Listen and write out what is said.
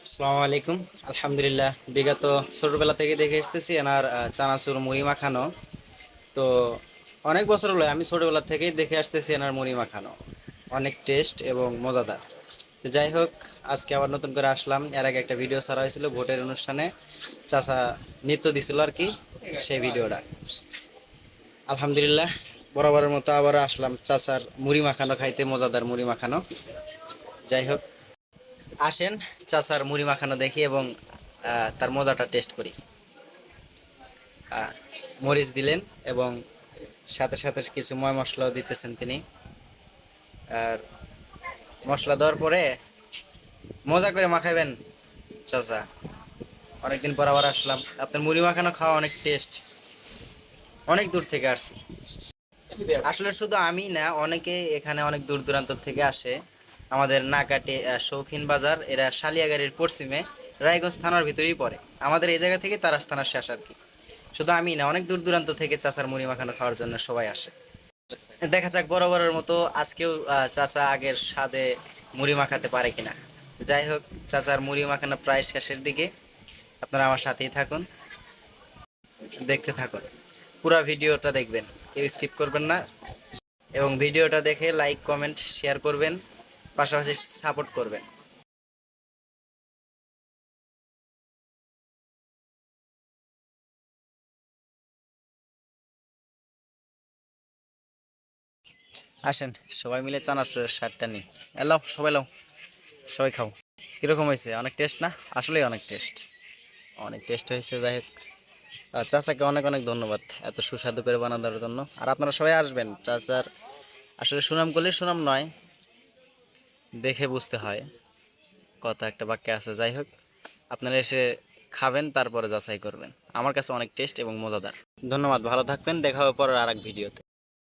আসসালামু আলাইকুম। আলহামদুলিল্লাহ, বিগত ছোটবেলা থেকে দেখে আসতেছি এনার চানাচুর মুড়ি মাখানো। তো অনেক বছর হলো আমি ছোটবেলা থেকেই দেখে আসতেছি এনার মুড়ি মাখানো, অনেক টেস্ট এবং মজাদার। তো যাই হোক, আজকে আবার নতুন করে আসলাম। এর আগে একটা ভিডিও ছাড়া হয়েছিল ভোটের অনুষ্ঠানে, চাচা নৃত্য দিছিল আর কি, সেই ভিডিওটা। আলহামদুলিল্লাহ, বরাবরের মতো আবার আসলাম চাচার মুড়ি মাখানো খাইতে, মজাদার মুড়ি মাখানো। যাই হোক, আসেন চাচার মুড়ি মাখানো দেখি এবং তার মজাটা টেস্ট করি। মরিচ দিলেন এবং সাথে সাথে কিছু ময় মশলাও দিতেছেন তিনি। আর মশলা দেওয়ার পরে মজা করে মাখাবেন চাচা। অনেকদিন পর আবার আসলাম, আপনার মুড়ি মাখানো খাওয়া অনেক টেস্ট। অনেক দূর থেকে আসছি, আসলে শুধু আমি না, অনেকে এখানে অনেক দূর দূরান্ত থেকে আসে। আমাদের নাকাটে শৌখিন বাজার, এরা শালিয়াগাড়ির পশ্চিমে রায়গঞ্জ থানার ভিতরেই পড়ে। আমাদের এই জায়গা থেকে তারাস থানার শেষ আর কি। শুধু আমি না, অনেক দূর দূরান্ত থেকে চাচার মুড়ি মাখানো খাওয়ার জন্য সবাই আসে। দেখা যাক বরাবরের মতো আজকেও চাচা আগের স্বাদে মুড়ি মাখাতে পারে কিনা। তো যাই হোক, চাচার মুড়ি মাখানো প্রায় শেষের দিকে। আপনারা আমার সাথেই থাকুন, দেখতে থাকুন, পুরো ভিডিওটা দেখবেন, কেউ স্কিপ করবেন না। এবং ভিডিওটা দেখে লাইক কমেন্ট শেয়ার করবেন, পাশাপাশি সাপোর্ট করবেন। আসেন সবাই মিলে চানাচুরের স্বাদটা নিই। এলাও সবাই, লাও সবাই খাও। কীরকম হয়েছে? অনেক টেস্ট না? আসলেই অনেক টেস্ট, অনেক টেস্ট হয়েছে। যাই হোক, চাচাকে অনেক অনেক ধন্যবাদ এত সুস্বাদু করে বানানোর জন্য। আর আপনারা সবাই আসবেন, চাচার আসলে সুনাম করলে সুনাম নয়, দেখে বুঝতে হয়, কথা একটা বাক্যে আছে। যাই হোক, আপনারা এসে খাবেন, তারপরে যাচাই করবেন। আমার কাছে অনেক টেস্ট এবং মজাদার। ধন্যবাদ, ভালো থাকবেন, দেখা হবে পরের আর এক ভিডিওতে।